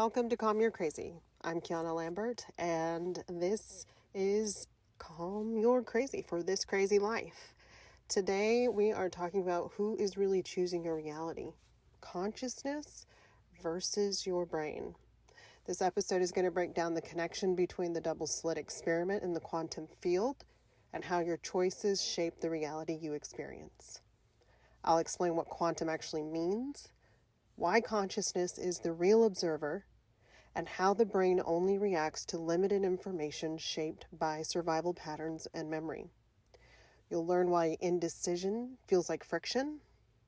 Welcome to Calm Your Crazy. I'm Kiana Lambert, and this is Calm Your Crazy for this crazy life. Today, we are talking about who is really choosing your reality, consciousness versus your brain. This episode is going to break down the connection between the double slit experiment and the quantum field, and how your choices shape the reality you experience. I'll explain what quantum actually means, why consciousness is the real observer, and how the brain only reacts to limited information shaped by survival patterns and memory. You'll learn why indecision feels like friction,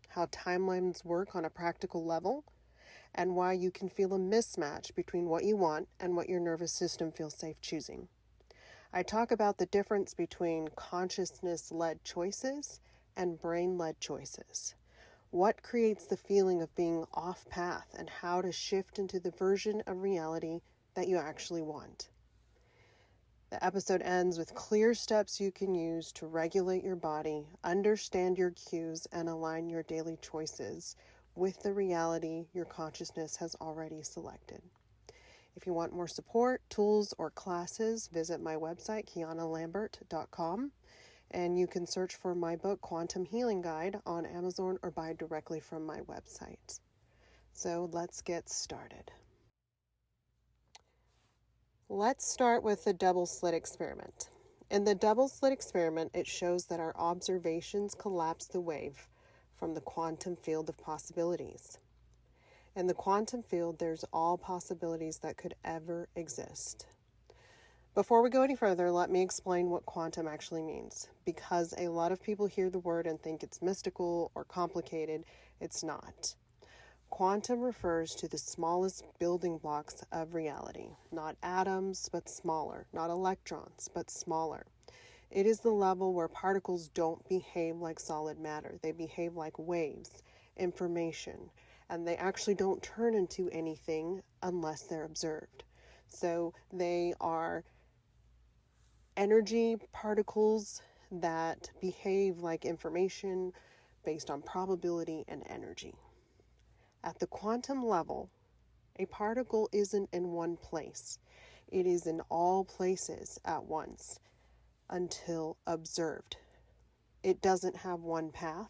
how timelines work on a practical level, and why you can feel a mismatch between what you want and what your nervous system feels safe choosing. I talk about the difference between consciousness-led choices and brain-led choices. What creates the feeling of being off path, and how to shift into the version of reality that you actually want. The episode ends with clear steps you can use to regulate your body, understand your cues, and align your daily choices with the reality your consciousness has already selected. If you want more support, tools, or classes, visit my website, kianalambert.com. And you can search for my book, Quantum Healing Guide, on Amazon or buy directly from my website. So let's get started. Let's start with the double slit experiment. In the double slit experiment, it shows that our observations collapse the wave from the quantum field of possibilities. In the quantum field, there's all possibilities that could ever exist. Before we go any further, let me explain what quantum actually means, because a lot of people hear the word and think it's mystical or complicated. It's not. Quantum refers to the smallest building blocks of reality, not atoms, but smaller, not electrons, but smaller. It is the level where particles don't behave like solid matter. They behave like waves, information, and they actually don't turn into anything unless they're observed. So they are energy particles that behave like information based on probability and energy. At the quantum level, a particle isn't in one place. It is in all places at once until observed. It doesn't have one path.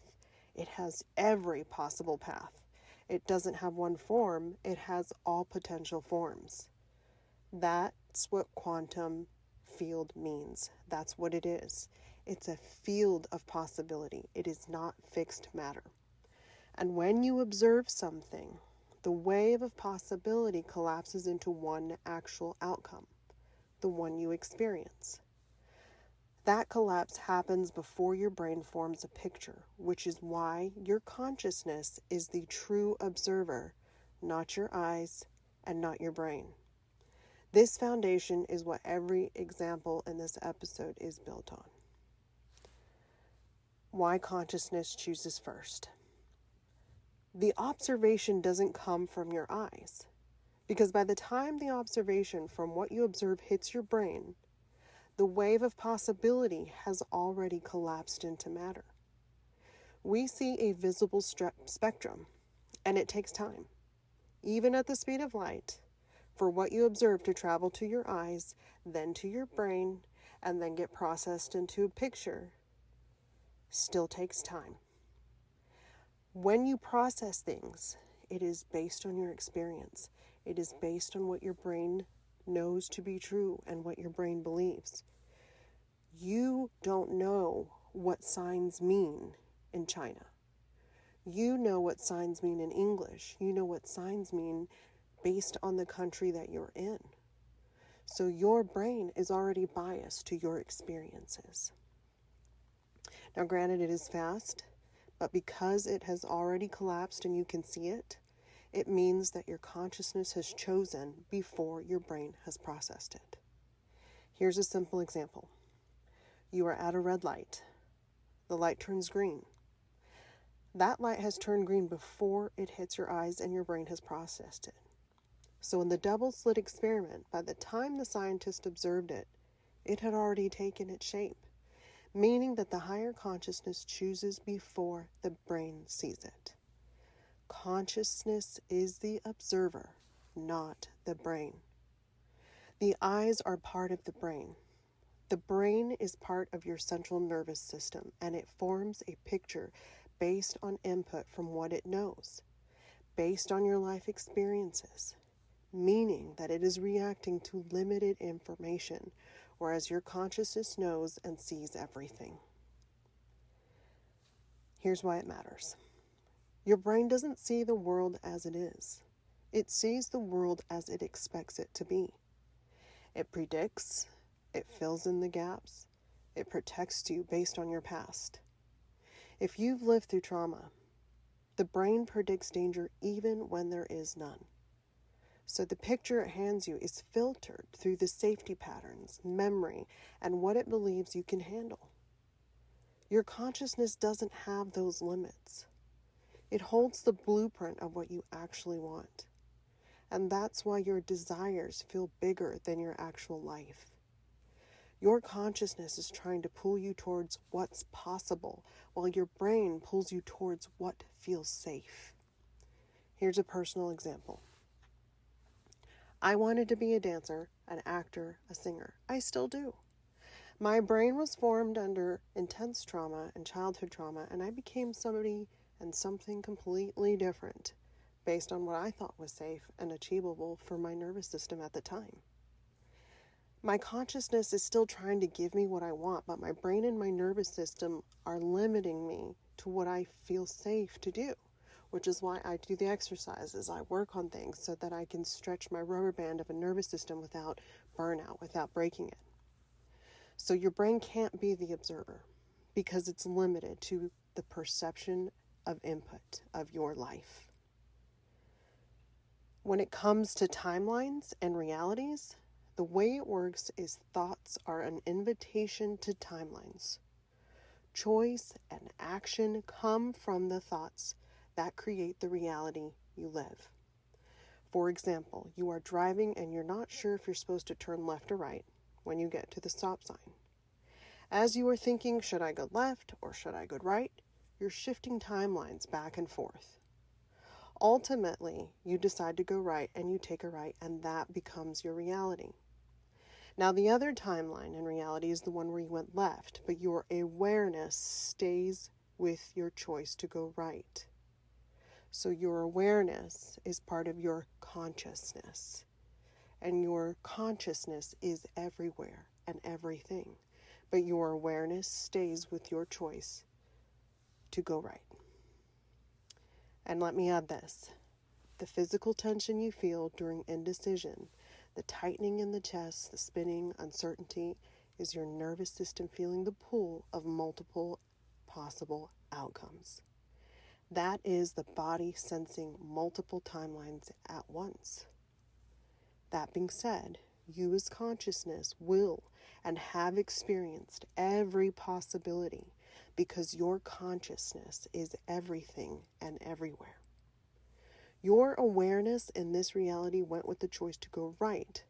It has every possible path. It doesn't have one form. It has all potential forms. That's what quantum field means. That's what it is. It's a field of possibility. It is not fixed matter. And when you observe something, the wave of possibility collapses into one actual outcome, the one you experience. That collapse happens before your brain forms a picture, which is why your consciousness is the true observer, not your eyes and not your brain. This foundation is what every example in this episode is built on. Why consciousness chooses first. The observation doesn't come from your eyes, because by the time the observation from what you observe hits your brain, the wave of possibility has already collapsed into matter. We see a visible spectrum, and it takes time, even at the speed of light, for what you observe to travel to your eyes, then to your brain, and then get processed into a picture. Still takes time. When you process things, it is based on your experience. It is based on what your brain knows to be true and what your brain believes. You don't know what signs mean in China. You know what signs mean in English. You know what signs mean based on the country that you're in. So your brain is already biased to your experiences. Now, granted, it is fast, but because it has already collapsed and you can see it, it means that your consciousness has chosen before your brain has processed it. Here's a simple example. You are at a red light. The light turns green. That light has turned green before it hits your eyes and your brain has processed it. So in the double slit experiment, by the time the scientist observed it, it had already taken its shape, meaning that the higher consciousness chooses before the brain sees it. Consciousness is the observer, not the brain. The eyes are part of the brain. The brain is part of your central nervous system, and it forms a picture based on input from what it knows, based on your life experiences, meaning that it is reacting to limited information, whereas your consciousness knows and sees everything. Here's why it matters. Your brain doesn't see the world as it is. It sees the world as it expects it to be. It predicts, it fills in the gaps, it protects you based on your past. If you've lived through trauma, the brain predicts danger even when there is none. So the picture it hands you is filtered through the safety patterns, memory, and what it believes you can handle. Your consciousness doesn't have those limits. It holds the blueprint of what you actually want. And that's why your desires feel bigger than your actual life. Your consciousness is trying to pull you towards what's possible, while your brain pulls you towards what feels safe. Here's a personal example. I wanted to be a dancer, an actor, a singer. I still do. My brain was formed under intense trauma and childhood trauma, and I became somebody and something completely different based on what I thought was safe and achievable for my nervous system at the time. My consciousness is still trying to give me what I want, but my brain and my nervous system are limiting me to what I feel safe to do, which is why I do the exercises. I work on things so that I can stretch my rubber band of a nervous system without burnout, without breaking it. So your brain can't be the observer because it's limited to the perception of input of your life. When it comes to timelines and realities, the way it works is thoughts are an invitation to timelines. Choice and action come from the thoughts that create the reality you live. For example, you are driving and you're not sure if you're supposed to turn left or right when you get to the stop sign. As you are thinking, should I go left or should I go right? You're shifting timelines back and forth. Ultimately, you decide to go right and you take a right, and that becomes your reality. Now, the other timeline in reality is the one where you went left, but your awareness stays with your choice to go right. So your awareness is part of your consciousness. And your consciousness is everywhere and everything. But your awareness stays with your choice to go right. And let me add this. The physical tension you feel during indecision, the tightening in the chest, the spinning, uncertainty, is your nervous system feeling the pull of multiple possible outcomes. That is the body sensing multiple timelines at once. That being said, you as consciousness will and have experienced every possibility because your consciousness is everything and everywhere. Your awareness in this reality went with the choice to go right.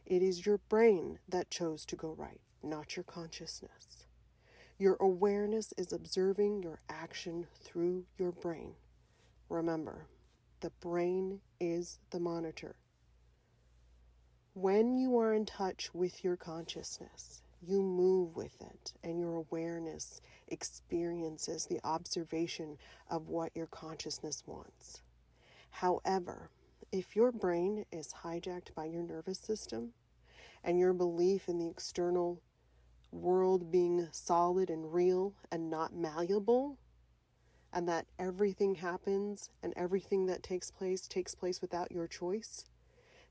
It is your brain that chose to go right, not your consciousness. Your awareness is observing your action through your brain. Remember, the brain is the monitor. When you are in touch with your consciousness, you move with it, and your awareness experiences the observation of what your consciousness wants. However, if your brain is hijacked by your nervous system, and your belief in the external world being solid and real and not malleable, and that everything happens and everything that takes place without your choice,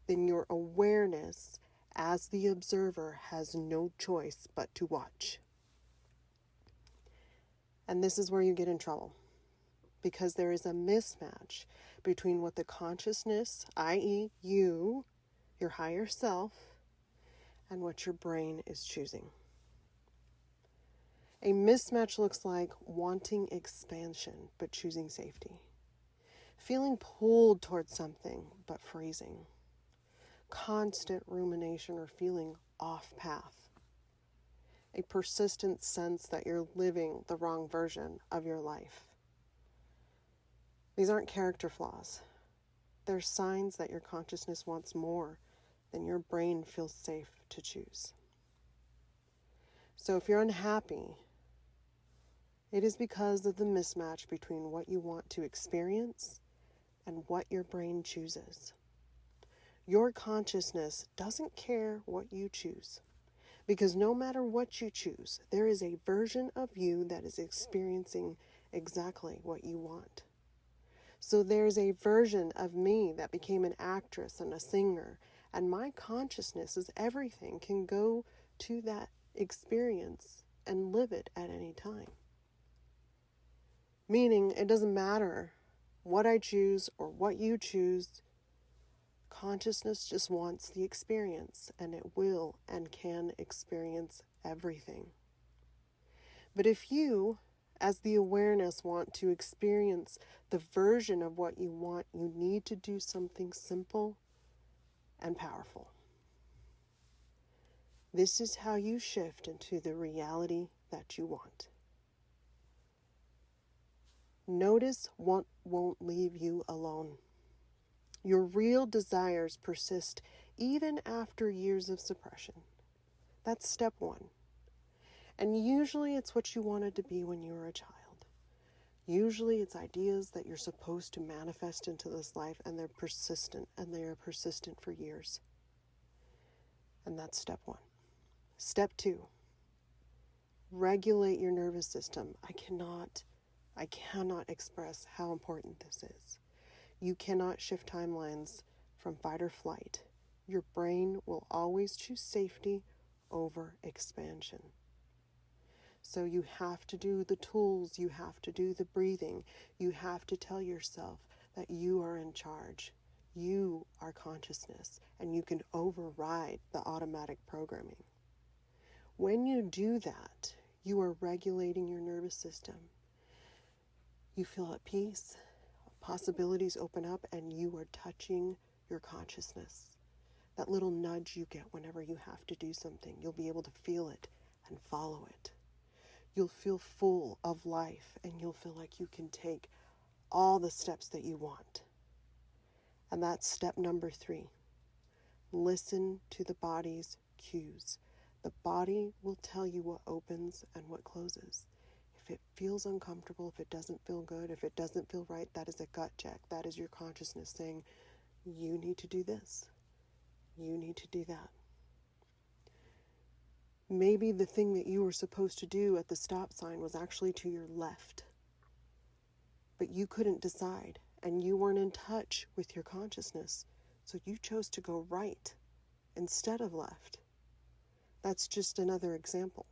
then your awareness as the observer has no choice but to watch. And this is where you get in trouble, because there is a mismatch between what the consciousness, i.e. you, your higher self, and what your brain is choosing. A mismatch looks like wanting expansion but choosing safety, feeling pulled towards something but freezing, constant rumination or feeling off path, a persistent sense that you're living the wrong version of your life. These aren't character flaws. They're signs that your consciousness wants more than your brain feels safe to choose. So if you're unhappy, it is because of the mismatch between what you want to experience and what your brain chooses. Your consciousness doesn't care what you choose, because no matter what you choose, there is a version of you that is experiencing exactly what you want. So there's a version of me that became an actress and a singer, and my consciousness is everything, can go to that experience and live it at any time. Meaning, it doesn't matter what I choose or what you choose, consciousness just wants the experience, and it will and can experience everything. But if you, as the awareness, want to experience the version of what you want, you need to do something simple and powerful. This is how you shift into the reality that you want. Notice what won't leave you alone. Your real desires persist even after years of suppression. That's step one. And usually it's what you wanted to be when you were a child. Usually it's ideas that you're supposed to manifest into this life, and they're persistent, and they are persistent for years. And that's step one. Step two, regulate your nervous system. I cannot express how important this is. You cannot shift timelines from fight or flight. Your brain will always choose safety over expansion. So you have to do the tools, you have to do the breathing, you have to tell yourself that you are in charge. You are consciousness, and you can override the automatic programming. When you do that, you are regulating your nervous system. You feel at peace, possibilities open up, and you are touching your consciousness. That little nudge you get whenever you have to do something, you'll be able to feel it and follow it. You'll feel full of life, and you'll feel like you can take all the steps that you want. And that's step number 3. Listen to the body's cues. The body will tell you what opens and what closes. If it feels uncomfortable, if it doesn't feel good, if it doesn't feel right, that is a gut check. That is your consciousness saying, you need to do this. You need to do that. Maybe the thing that you were supposed to do at the stop sign was actually to your left, but you couldn't decide, and you weren't in touch with your consciousness, so you chose to go right instead of left. That's just another example.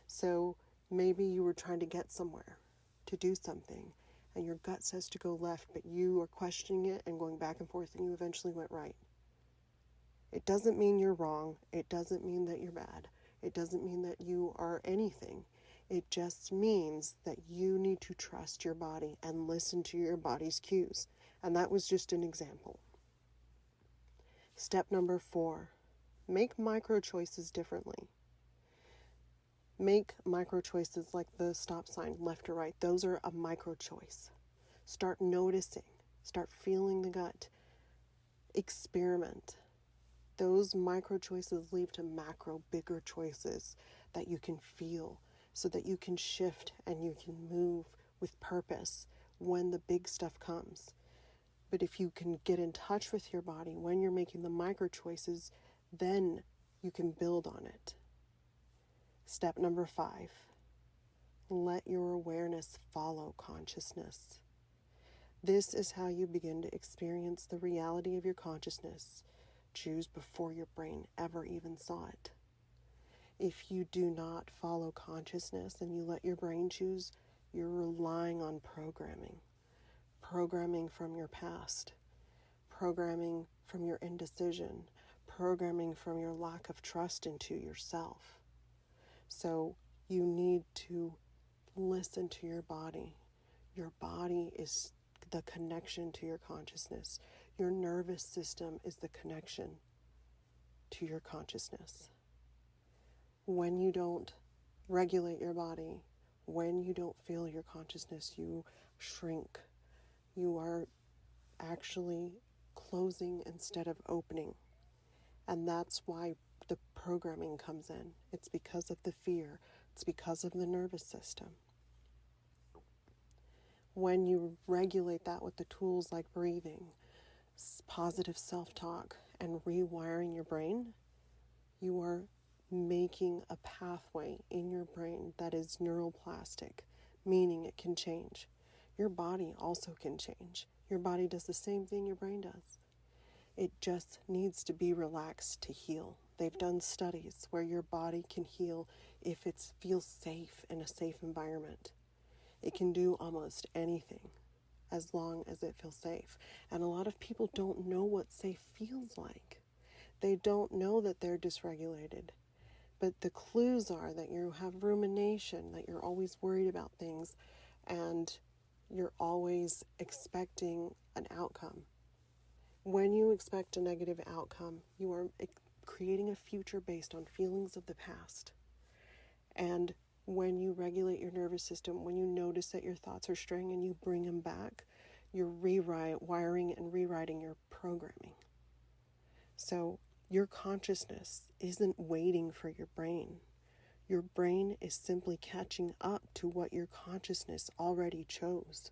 So maybe you were trying to get somewhere, to do something, and your gut says to go left, but you are questioning it and going back and forth, and you eventually went right. It doesn't mean you're wrong. It doesn't mean that you're bad. It doesn't mean that you are anything. It just means that you need to trust your body and listen to your body's cues. And that was just an example. Step number 4, make micro choices differently. Make micro choices like the stop sign, left or right. Those are a micro choice. Start noticing. Start feeling the gut. Experiment. Those micro choices lead to macro, bigger choices that you can feel, so that you can shift and you can move with purpose when the big stuff comes. But if you can get in touch with your body when you're making the micro choices, then you can build on it. Step number 5, let your awareness follow consciousness. This is how you begin to experience the reality of your consciousness. Choose before your brain ever even saw it. If you do not follow consciousness and you let your brain choose, you're relying on programming. Programming from your past. Programming from your indecision. Programming from your lack of trust into yourself. So you need to listen to your body. Your body is the connection to your consciousness. Your nervous system is the connection to your consciousness. When you don't regulate your body, when you don't feel your consciousness, you shrink. You are actually closing instead of opening. And that's why the programming comes in. It's because of the fear. It's because of the nervous system. When you regulate that with the tools like breathing, positive self-talk, and rewiring your brain, you are making a pathway in your brain that is neuroplastic, meaning it can change. Your body also can change. Your body does the same thing your brain does. It just needs to be relaxed to heal. They've done studies where your body can heal if it feels safe in a safe environment. It can do almost anything as long as it feels safe. And a lot of people don't know what safe feels like. They don't know that they're dysregulated. But the clues are that you have rumination, that you're always worried about things, and you're always expecting an outcome. When you expect a negative outcome, you are creating a future based on feelings of the past. And when you regulate your nervous system, when you notice that your thoughts are straying and you bring them back, you're wiring and rewriting your programming. So your consciousness isn't waiting for your brain. Your brain is simply catching up to what your consciousness already chose.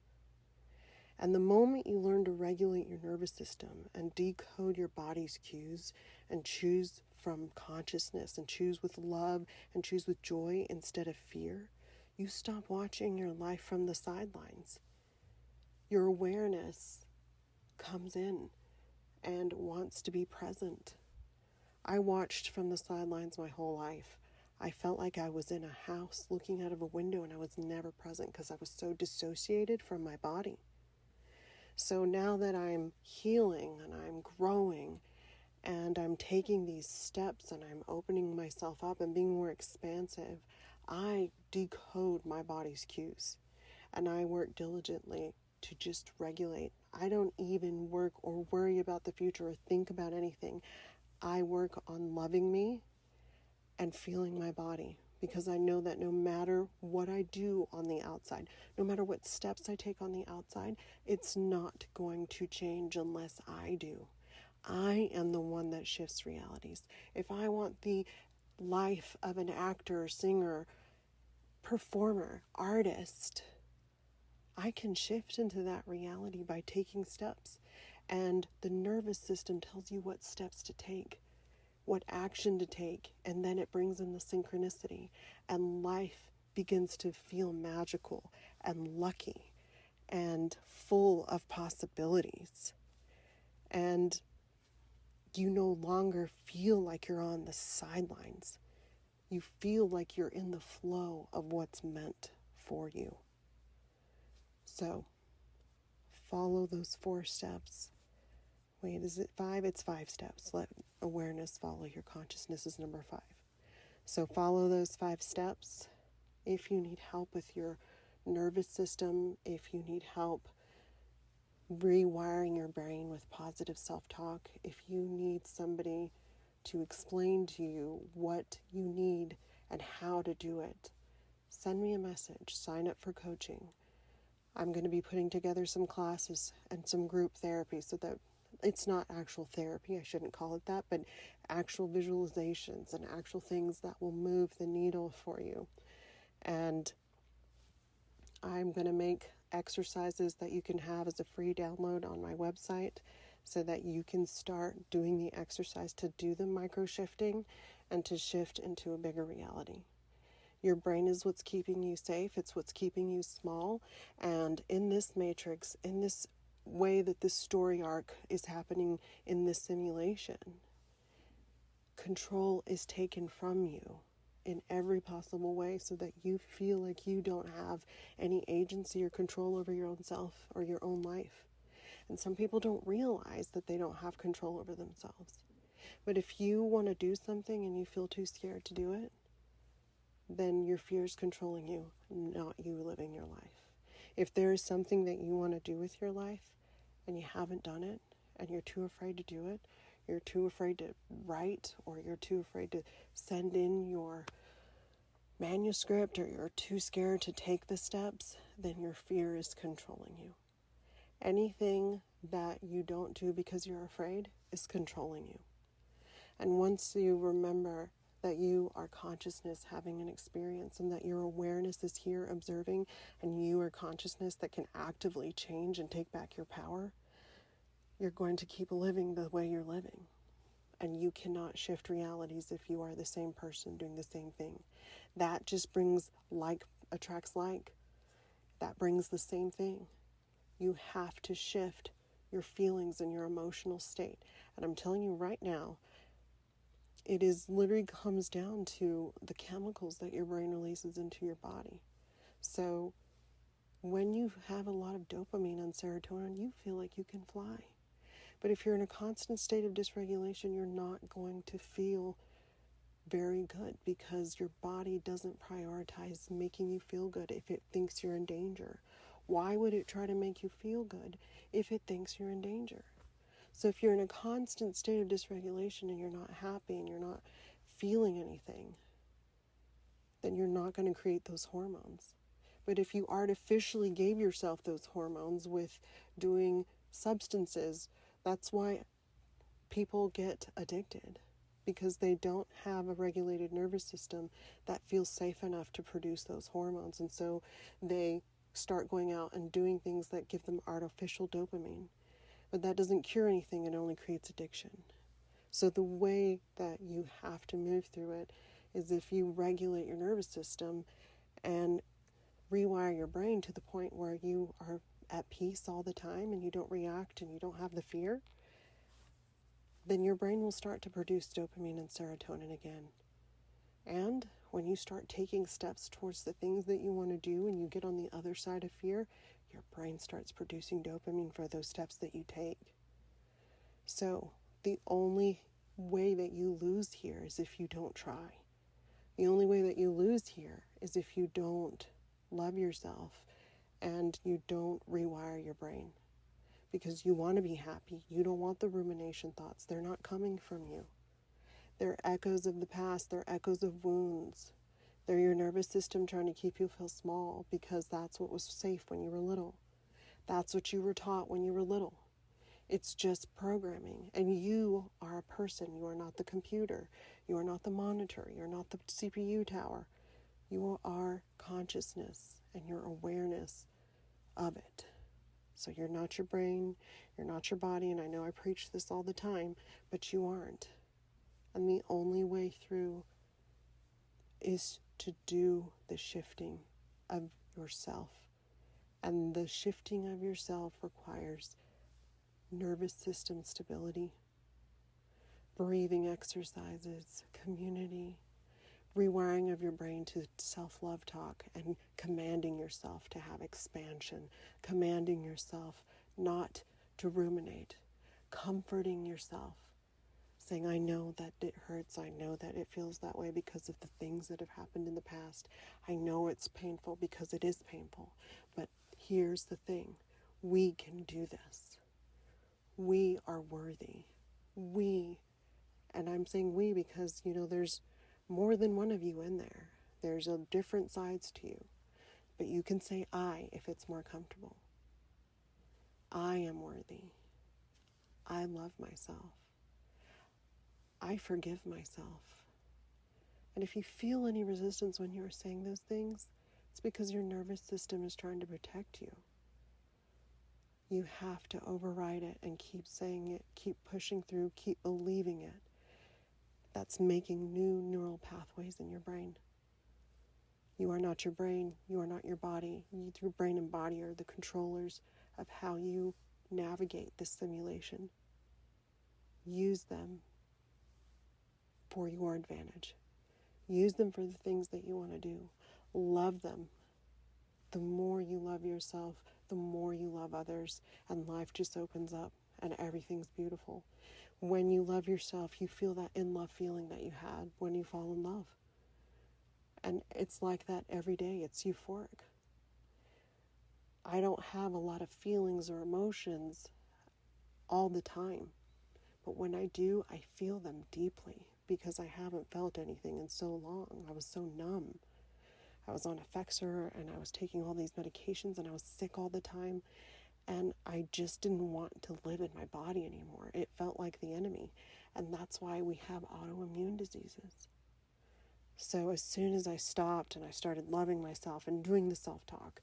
And the moment you learn to regulate your nervous system and decode your body's cues and choose from consciousness and choose with love and choose with joy instead of fear, you stop watching your life from the sidelines. Your awareness comes in and wants to be present. I watched from the sidelines my whole life. I felt like I was in a house looking out of a window and I was never present because I was so dissociated from my body. So now that I'm healing and I'm growing and I'm taking these steps and I'm opening myself up and being more expansive, I decode my body's cues and I work diligently to just regulate. I don't even work or worry about the future or think about anything. I work on loving me and feeling my body, because I know that no matter what I do on the outside, no matter what steps I take on the outside, it's not going to change unless I do. I am the one that shifts realities. If I want the life of an actor, singer, performer, artist, I can shift into that reality by taking steps. And the nervous system tells you what steps to take, what action to take, and then it brings in the synchronicity, and life begins to feel magical and lucky and full of possibilities. And you no longer feel like you're on the sidelines. You feel like you're in the flow of what's meant for you. So follow those 4 steps. Wait, is it 5? It's 5 steps. Let awareness follow your consciousness is number 5. So follow those 5 steps. If you need help with your nervous system, if you need help rewiring your brain with positive self-talk, if you need somebody to explain to you what you need and how to do it, send me a message. Sign up for coaching. I'm going to be putting together some classes and some group therapy so that it's not actual therapy, I shouldn't call it that, but actual visualizations and actual things that will move the needle for you. And I'm going to make exercises that you can have as a free download on my website so that you can start doing the exercise to do the micro shifting and to shift into a bigger reality. Your brain is what's keeping you safe. It's what's keeping you small. And in this matrix, in this way that this story arc is happening in this simulation, control is taken from you in every possible way so that you feel like you don't have any agency or control over your own self or your own life. And some people don't realize that they don't have control over themselves. But if you want to do something and you feel too scared to do it, then your fear is controlling you, not you living your life. If there is something that you want to do with your life and you haven't done it and you're too afraid to do it, you're too afraid to write, or you're too afraid to send in your manuscript, or you're too scared to take the steps, then your fear is controlling you. Anything that you don't do because you're afraid is controlling you. And once you remember that you are consciousness having an experience and that your awareness is here observing and you are consciousness that can actively change and take back your power, you're going to keep living the way you're living. And you cannot shift realities if you are the same person doing the same thing. That just brings like attracts like. That brings the same thing. You have to shift your feelings and your emotional state. And I'm telling you right now, it is literally comes down to the chemicals that your brain releases into your body. So when you have a lot of dopamine and serotonin, you feel like you can fly. But if you're in a constant state of dysregulation, you're not going to feel very good because your body doesn't prioritize making you feel good if it thinks you're in danger. Why would it try to make you feel good if it thinks you're in danger? So if you're in a constant state of dysregulation and you're not happy and you're not feeling anything, then you're not going to create those hormones. But if you artificially gave yourself those hormones with doing substances, that's why people get addicted, because they don't have a regulated nervous system that feels safe enough to produce those hormones. And so they start going out and doing things that give them artificial dopamine. But that doesn't cure anything, it only creates addiction. So the way that you have to move through it is if you regulate your nervous system and rewire your brain to the point where you are at peace all the time and you don't react and you don't have the fear, then your brain will start to produce dopamine and serotonin again. And when you start taking steps towards the things that you want to do and you get on the other side of fear, your brain starts producing dopamine for those steps that you take. So the only way that you lose here is if you don't try. The only way that you lose here is if you don't love yourself and you don't rewire your brain. Because you want to be happy. You don't want the rumination thoughts. They're not coming from you. They're echoes of the past. They're echoes of wounds. They're your nervous system trying to keep you feel small because that's what was safe when you were little. That's what you were taught when you were little. It's just programming. And you are a person. You are not the computer. You are not the monitor. You're not the CPU tower. You are consciousness and your awareness of it. So you're not your brain, you're not your body, and I know I preach this all the time, but you aren't. And the only way through is to do the shifting of yourself. And the shifting of yourself requires nervous system stability, breathing exercises, community, rewiring of your brain to self-love talk, and commanding yourself to have expansion, commanding yourself not to ruminate, comforting yourself, saying, I know that it hurts, I know that it feels that way because of the things that have happened in the past. I know it's painful because it is painful, but here's the thing, we can do this. We are worthy. We, and I'm saying we because, there's more than one of you in there. There's a different sides to you. But you can say I if it's more comfortable. I am worthy. I love myself. I forgive myself. And if you feel any resistance when you are saying those things, it's because your nervous system is trying to protect you. You have to override it and keep saying it, keep pushing through, keep believing it. That's making new neural pathways in your brain. You are not your brain. You are not your body. Your brain and body are the controllers of how you navigate this simulation. Use them for your advantage. Use them for the things that you want to do. Love them. The more you love yourself, the more you love others, and life just opens up and everything's beautiful. When you love yourself, you feel that in-love feeling that you had when you fall in love. And it's like that every day. It's euphoric. I don't have a lot of feelings or emotions all the time. But when I do, I feel them deeply because I haven't felt anything in so long. I was so numb. I was on Effexor and I was taking all these medications and I was sick all the time. And I just didn't want to live in my body anymore. It felt like the enemy. And that's why we have autoimmune diseases. So as soon as I stopped and I started loving myself and doing the self-talk,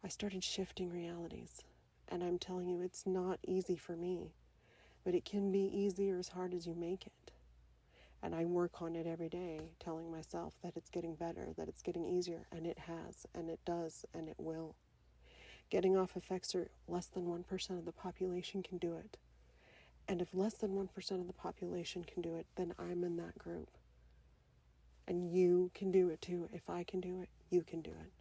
I started shifting realities. And I'm telling you, it's not easy for me, but it can be easy or as hard as you make it. And I work on it every day, telling myself that it's getting better, that it's getting easier, and it has, and it does, and it will. Getting off Effexor, less than 1% of the population can do it. And if less than 1% of the population can do it, then I'm in that group. And you can do it too. If I can do it, you can do it.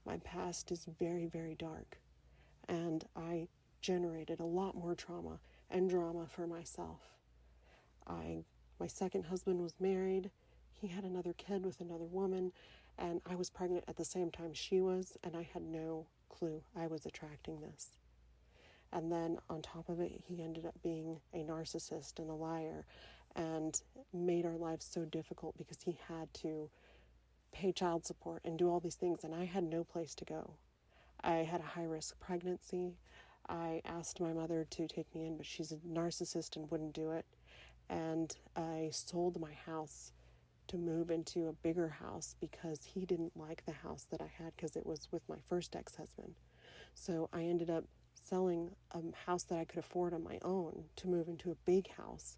My past is very, very dark. And I generated a lot more trauma and drama for myself. My second husband was married. He had another kid with another woman. And I was pregnant at the same time she was. And I had no clue I was attracting this. And then on top of it, he ended up being a narcissist and a liar and made our lives so difficult because he had to pay child support and do all these things, and I had no place to go. I had a high-risk pregnancy. I asked my mother to take me in, but she's a narcissist and wouldn't do it. And I sold my house to move into a bigger house because he didn't like the house that I had because it was with my first ex-husband. So I ended up selling a house that I could afford on my own to move into a big house,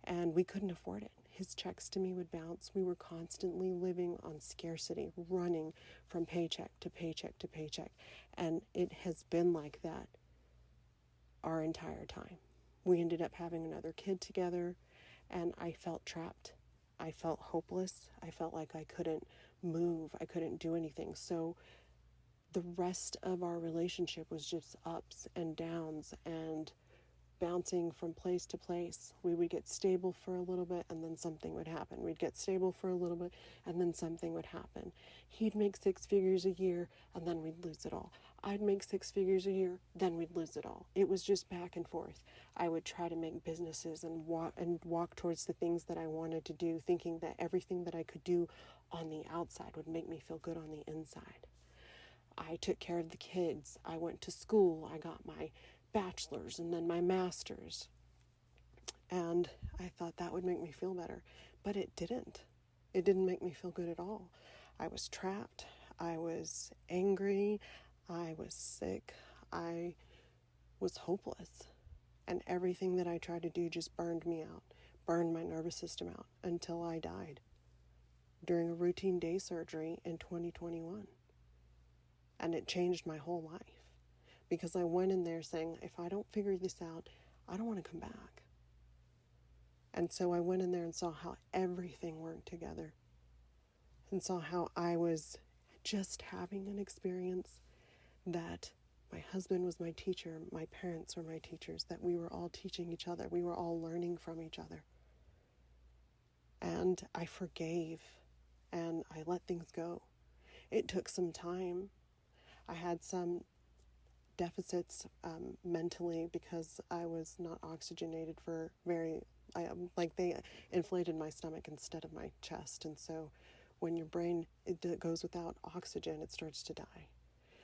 and we couldn't afford it. His checks to me would bounce. We were constantly living on scarcity, running from paycheck to paycheck to paycheck, and it has been like that our entire time. We ended up having another kid together, and I felt trapped. I felt hopeless. I felt like I couldn't move. I couldn't do anything. So the rest of our relationship was just ups and downs and bouncing from place to place. We would get stable for a little bit and then something would happen. We'd get stable for a little bit and then something would happen. He'd make 6 figures a year and then we'd lose it all. I'd make 6 figures a year, then we'd lose it all. It was just back and forth. I would try to make businesses and walk towards the things that I wanted to do, thinking that everything that I could do on the outside would make me feel good on the inside. I took care of the kids. I went to school. I got my bachelor's and then my master's. And I thought that would make me feel better. But it didn't. It didn't make me feel good at all. I was trapped. I was angry. I was sick. I was hopeless. And everything that I tried to do just burned me out, burned my nervous system out until I died during a routine day surgery in 2021. And it changed my whole life because I went in there saying, if I don't figure this out, I don't want to come back. And so I went in there and saw how everything worked together and saw how I was just having an experience, that my husband was my teacher, my parents were my teachers, that we were all teaching each other, we were all learning from each other. And I forgave and I let things go. It took some time. I had some deficits mentally because I was not oxygenated for they inflated my stomach instead of my chest, and so when your brain goes without oxygen, it starts to die.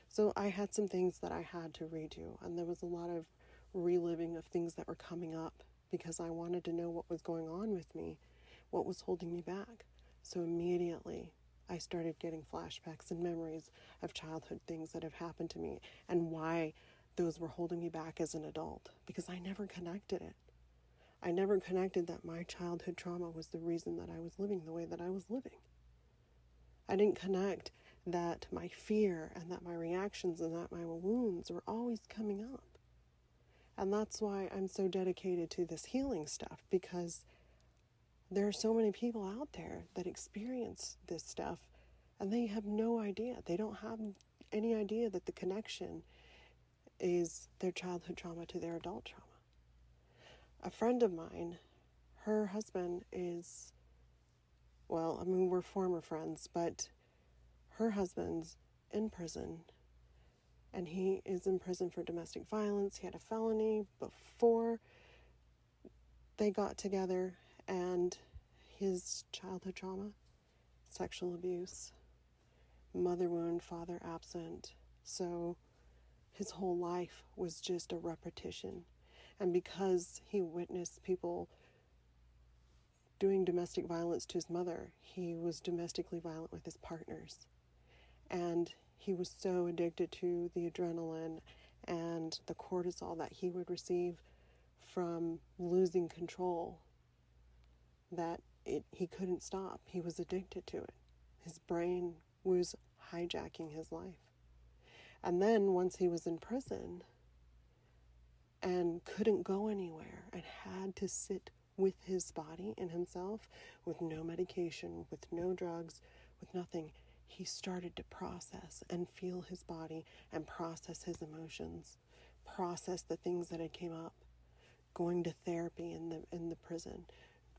So I had some things that I had to redo, and there was a lot of reliving of things that were coming up because I wanted to know what was going on with me, what was holding me back. So immediately I started getting flashbacks and memories of childhood things that have happened to me and why those were holding me back as an adult, because I never connected it. I never connected that my childhood trauma was the reason that I was living the way that I was living. I didn't connect that my fear and that my reactions and that my wounds were always coming up. And that's why I'm so dedicated to this healing stuff, because there are so many people out there that experience this stuff and they have no idea. They don't have any idea that the connection is their childhood trauma to their adult trauma. A friend of mine, her husband is, we're former friends, but her husband's in prison, and he is in prison for domestic violence. He had a felony before they got together, and his childhood trauma, sexual abuse, mother wound, father absent. So His whole life was just a repetition. And because he witnessed people doing domestic violence to his mother, he was domestically violent with his partners. And he was so addicted to the adrenaline and the cortisol that he would receive from losing control that he couldn't stop. He was addicted to it. His brain was hijacking his life. And then once he was in prison and couldn't go anywhere and had to sit with his body and himself with no medication, with no drugs, with nothing, he started to process and feel his body and process his emotions, process the things that had came up, going to therapy in the prison,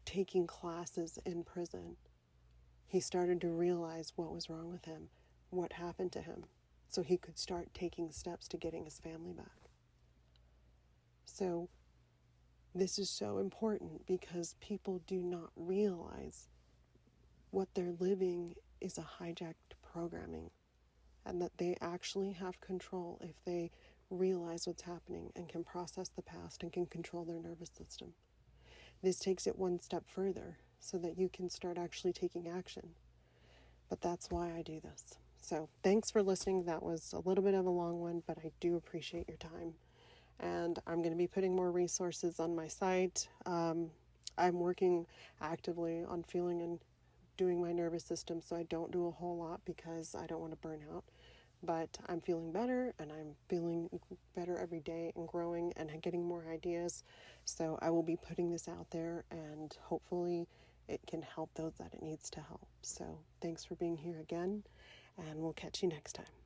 taking classes in prison. He started to realize what was wrong with him, what happened to him, so he could start taking steps to getting his family back. So this is so important because people do not realize what they're living is a hijacked programming, and that they actually have control if they realize what's happening and can process the past and can control their nervous system. This takes it one step further so that you can start actually taking action. But that's why I do this. So thanks for listening. That was a little bit of a long one, but I do appreciate your time. And I'm going to be putting more resources on my site. I'm working actively on feeling and doing my nervous system, so I don't do a whole lot because I don't want to burn out. But I'm feeling better, and I'm feeling better every day and growing and getting more ideas. So I will be putting this out there, and hopefully it can help those that it needs to help. So thanks for being here again, and we'll catch you next time.